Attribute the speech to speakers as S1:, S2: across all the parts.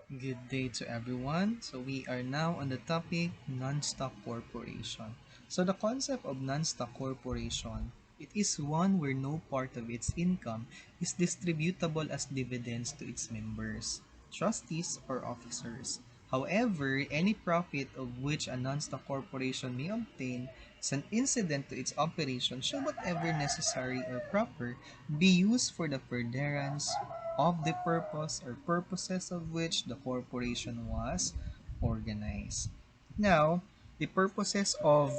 S1: Good day to everyone. So we are now on the topic non-stock corporation. So the concept of non-stock corporation, it is one where no part of its income is distributable as dividends to its members, trustees, or officers. However, any profit of which a non-stock corporation may obtain as an incident to its operation should whatever necessary or proper be used for the furtherance of the purpose or purposes of which the corporation was organized. Now, the purposes of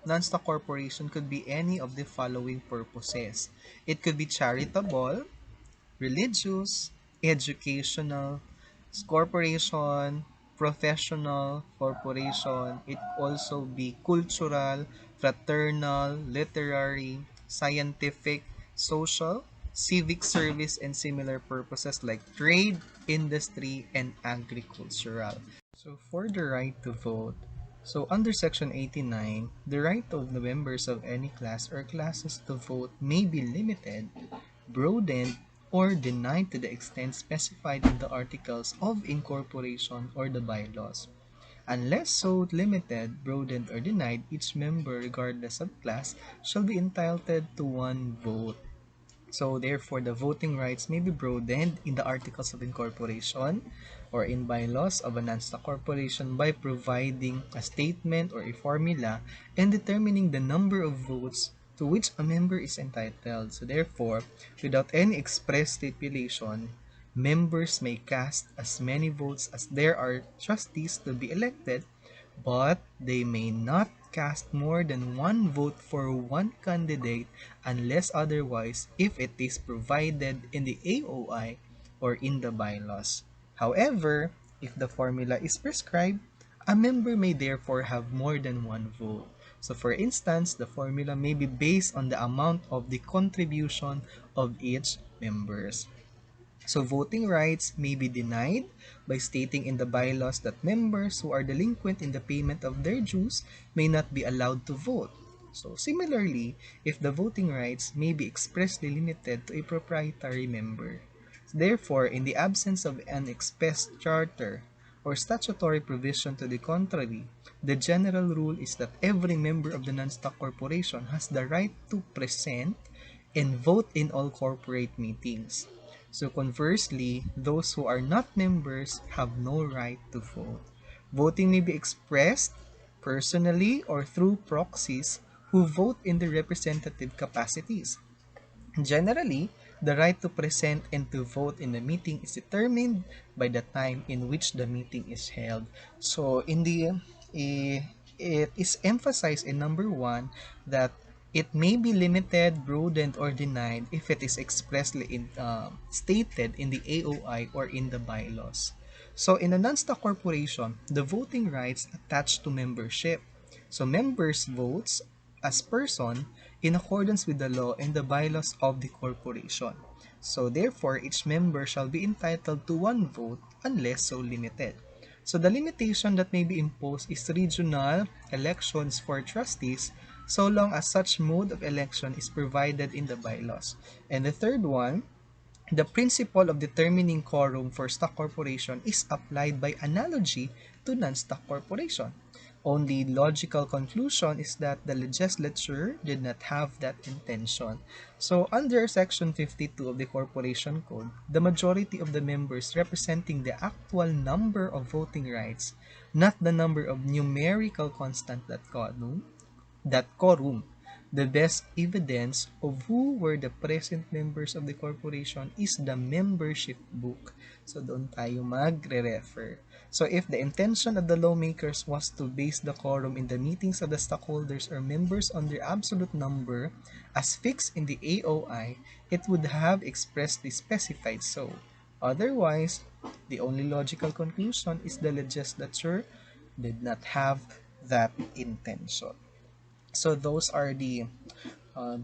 S1: non-stock corporation could be any of the following purposes. It could be charitable, religious, educational, corporation, professional, corporation. It also be cultural, fraternal, literary, scientific, social, civic service, and similar purposes like trade, industry, and agricultural. So for the right to vote, so under Section 89, the right of the members of any class or classes to vote may be limited, broadened, or denied to the extent specified in the Articles of Incorporation or the bylaws. Unless so limited, broadened, or denied, each member, regardless of class, shall be entitled to one vote. So therefore, the voting rights may be broadened in the Articles of Incorporation or in bylaws of a non-stock corporation by providing a statement or a formula and determining the number of votes to which a member is entitled. So therefore, without any express stipulation, members may cast as many votes as there are trustees to be elected, but they may not cast more than one vote for one candidate unless otherwise if it is provided in the AOI or in the bylaws. However, if the formula is prescribed, a member may therefore have more than one vote. So for instance, the formula may be based on the amount of the contribution of each members. So voting rights may be denied by stating in the bylaws that members who are delinquent in the payment of their dues may not be allowed to vote. So similarly, if the voting rights may be expressly limited to a proprietary member. Therefore, in the absence of an express charter or statutory provision to the contrary, the general rule is that every member of the non-stock corporation has the right to present and vote in all corporate meetings. So conversely, those who are not members have no right to vote. Voting may be expressed personally or through proxies who vote in their representative capacities. Generally, the right to present and to vote in the meeting is determined by the time in which the meeting is held. So, it is emphasized in number one that it may be limited, broadened, or denied if it is expressly stated in the AOI or in the bylaws. So, in a non-stock corporation, the voting rights attached to membership. So, members votes as person in accordance with the law and the bylaws of the corporation. So therefore, each member shall be entitled to one vote unless so limited. So the limitation that may be imposed is regional elections for trustees so long as such mode of election is provided in the bylaws. And the third one, the principle of determining quorum for stock corporation is applied by analogy to non-stock corporation. Only logical conclusion is that the legislature did not have that intention. So under Section 52 of the Corporation Code, the majority of the members representing the actual number of voting rights, not the number of numerical constant that quorum. The best evidence of who were the present members of the corporation is the membership book. So doon tayo magre-refer. So if the intention of the lawmakers was to base the quorum in the meetings of the stockholders or members on their absolute number as fixed in the AOI, it would have expressly specified so. Otherwise, the only logical conclusion is the legislature did not have that intention. So those are the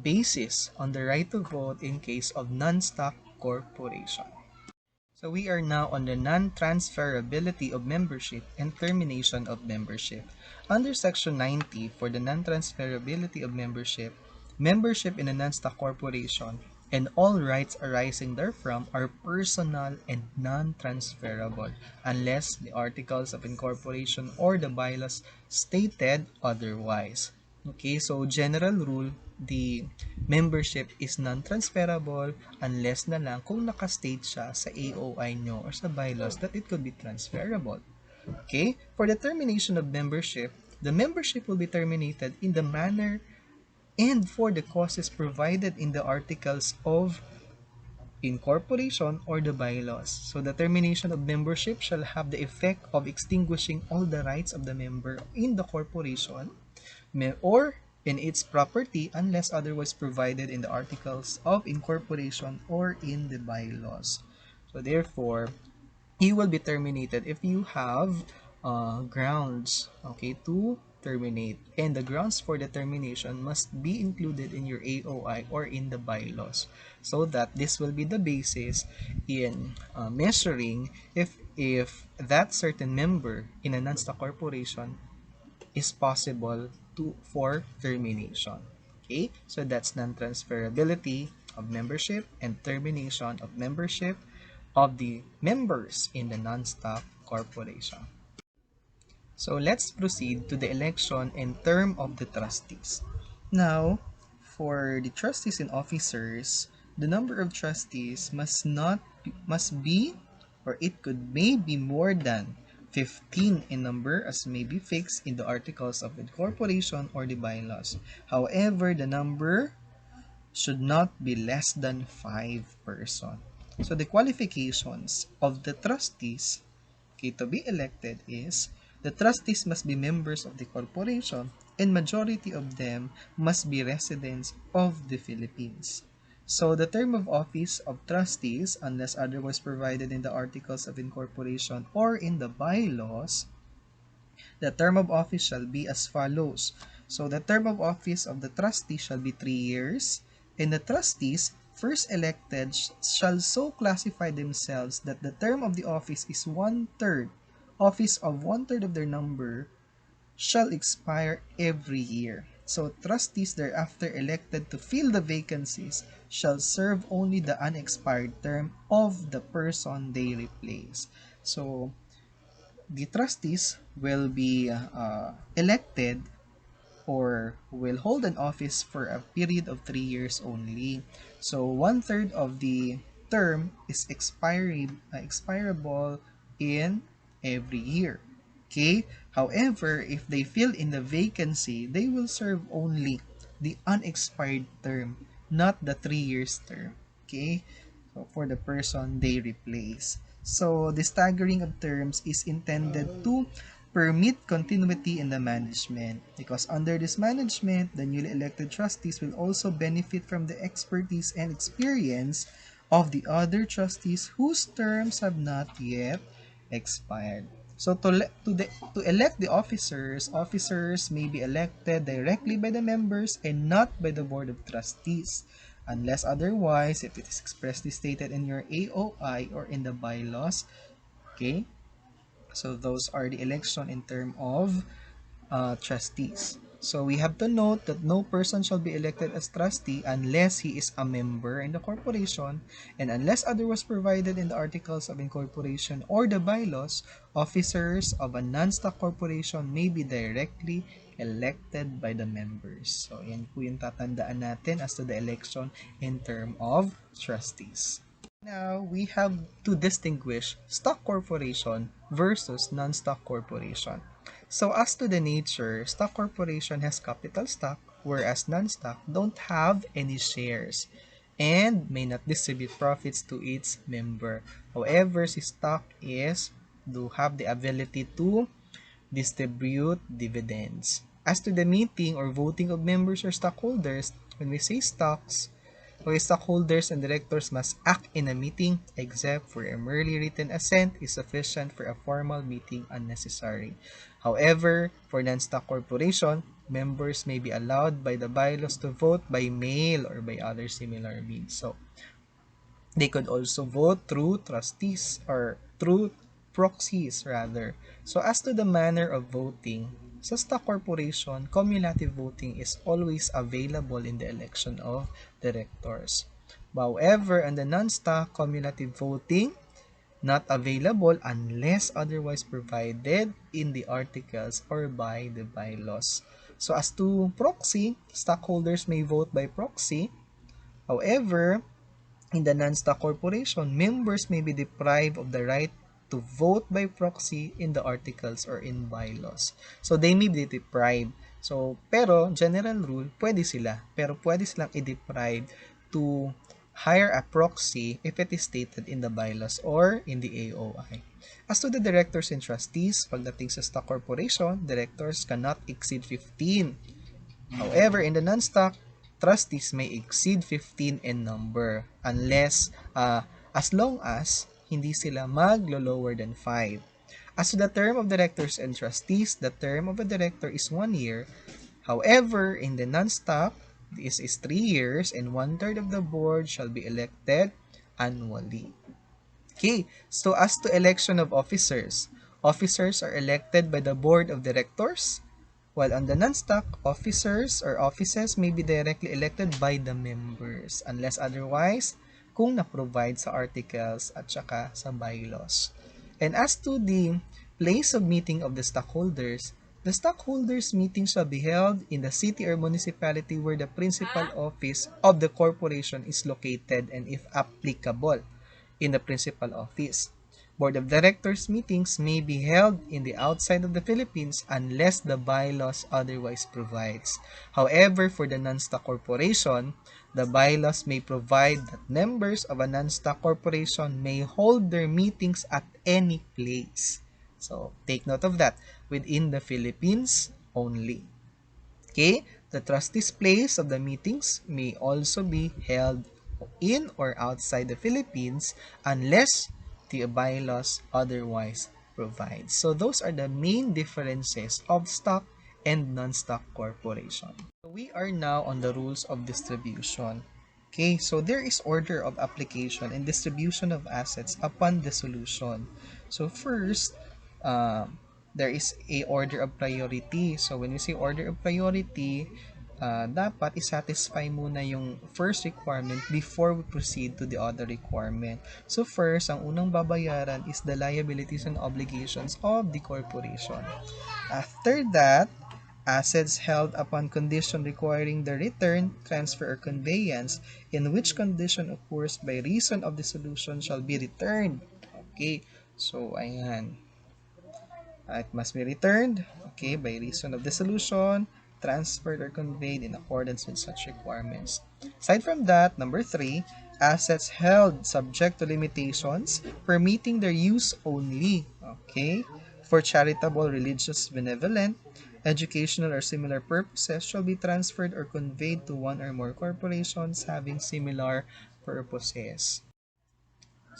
S1: basis on the right to vote in case of non-stock corporation. So we are now on the non-transferability of membership and termination of membership. Under Section 90 for the non-transferability of membership, membership in a non-stock corporation and all rights arising therefrom are personal and non-transferable unless the articles of incorporation or the bylaws stated otherwise. Okay, so general rule, the membership is non-transferable unless na lang kung nakastate siya sa AOI nyo or sa bylaws that it could be transferable. Okay, for the termination of membership, the membership will be terminated in the manner and for the causes provided in the articles of incorporation or the bylaws. So the termination of membership shall have the effect of extinguishing all the rights of the member in the corporation or in its property unless otherwise provided in the articles of incorporation or in the bylaws. So therefore, he will be terminated if you have grounds, okay, to terminate, and the grounds for the termination must be included in your AOI or in the bylaws, so that this will be the basis in measuring if that certain member in a non-stock corporation is possible to for termination. Okay, so that's non-transferability of membership and termination of membership of the members in the non-stock corporation. So let's proceed to the election and term of the trustees. Now, for the trustees and officers, the number of trustees must be or it could may be more than 15 in number as may be fixed in the articles of incorporation or the bylaws. However, the number should not be less than 5 person. So the qualifications of the trustees, okay, to be elected is the trustees must be members of the corporation and majority of them must be residents of the Philippines. So the term of office of trustees, unless otherwise provided in the articles of incorporation or in the bylaws, the term of office shall be as follows. So the term of office of the trustee shall be 3 years, and the trustees first elected shall so classify themselves that the term of the office is office of one-third of their number shall expire every year. So trustees thereafter elected to fill the vacancies shall serve only the unexpired term of the person they replace. So the trustees will be elected or will hold an office for a period of 3 years only. So one-third of the term is expirable in every year. Okay? However, if they fill in the vacancy, they will serve only the unexpired term, not the 3 years term. Okay? So for the person they replace. So the staggering of terms is intended to permit continuity in the management because under this management, the newly elected trustees will also benefit from the expertise and experience of the other trustees whose terms have not yet expired. So to elect the officers, officers may be elected directly by the members and not by the board of trustees unless otherwise if it is expressly stated in your AOI or in the bylaws. Okay? So those are the election in term of trustees. So we have to note that no person shall be elected as trustee unless he is a member in the corporation and unless otherwise provided in the articles of incorporation or the bylaws, officers of a non-stock corporation may be directly elected by the members. So yan po yung tatandaan natin as to the election in term of trustees. Now, we have to distinguish stock corporation versus non-stock corporation. So, as to the nature, stock corporation has capital stock, whereas non-stock don't have any shares and may not distribute profits to its member. However, si stock is do have the ability to distribute dividends. As to the meeting or voting of members or stockholders, when we say stocks, okay, stockholders and directors must act in a meeting except for a merely written assent is sufficient for a formal meeting unnecessary. However, for non-stock corporation, members may be allowed by the bylaws to vote by mail or by other similar means. So, they could also vote through trustees or through proxies rather. So as to the manner of voting, sa stock corporation, cumulative voting is always available in the election of directors. However, on the non-stock, cumulative voting not available unless otherwise provided in the articles or by the bylaws. So as to proxy, stockholders may vote by proxy. However, in the non-stock corporation, members may be deprived of the right to vote by proxy in the articles or in bylaws. So they may be deprived. So, pero general rule, pwede sila. Pero pwede silang i-deprive to hire a proxy if it is stated in the bylaws or in the AOI. As to the directors and trustees, pagdating sa stock corporation, directors cannot exceed 15. However, in the non-stock, trustees may exceed 15 in number unless, as long as hindi sila maglo-lower than 5. As to the term of directors and trustees, the term of a director is 1 year. However, in the non-stock, this is 3 years and 1/3 of the board shall be elected annually. Okay, so as to election of officers, officers are elected by the board of directors, while on the non-stock, officers or offices may be directly elected by the members unless otherwise kung na-provide sa articles at saka sa bylaws. And as to the place of meeting of the stockholders meeting shall be held in the city or municipality where the principal office of the corporation is located and if applicable in the principal office. Board of Directors meetings may be held in the outside of the Philippines unless the bylaws otherwise provides. However, for the non-stock corporation, the bylaws may provide that members of a non-stock corporation may hold their meetings at any place. So, take note of that, within the Philippines only. Okay, the trustees' place of the meetings may also be held in or outside the Philippines unless the bylaws otherwise provide. So those are the main differences of stock and non-stock corporation. So we are now on the rules of distribution. Okay, so there is order of application and distribution of assets upon dissolution. So first, there is a order of priority. So when we say order of priority, dapat isatisfy muna yung first requirement before we proceed to the other requirement. So first, ang unang babayaran is the liabilities and obligations of the corporation. After that, assets held upon condition requiring the return, transfer, or conveyance, in which condition occurs by reason of dissolution shall be returned. Okay, so ayan. It must be returned, okay, by reason of dissolution, transferred or conveyed in accordance with such requirements. Aside from that, number 3, assets held subject to limitations permitting their use only, okay, for charitable, religious, benevolent, educational, or similar purposes shall be transferred or conveyed to one or more corporations having similar purposes.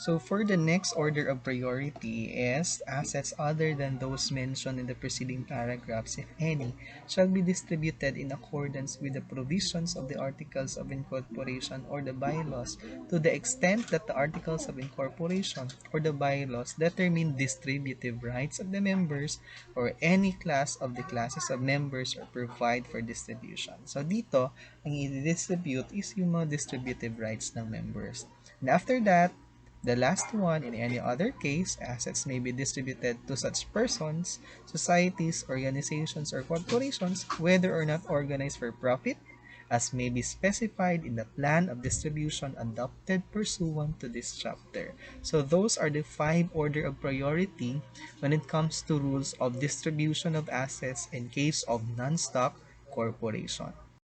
S1: So for the next order of priority is assets other than those mentioned in the preceding paragraphs, if any, shall be distributed in accordance with the provisions of the Articles of Incorporation or the bylaws to the extent that the Articles of Incorporation or the bylaws determine distributive rights of the members or any class of the classes of members or provide for distribution. So dito, ang i-distribute is yung mga distributive rights ng members. And after that, the last one, in any other case, assets may be distributed to such persons, societies, organizations, or corporations, whether or not organized for profit, as may be specified in the plan of distribution adopted pursuant to this chapter. So those are the 5 order of priority when it comes to rules of distribution of assets in case of non-stock corporation.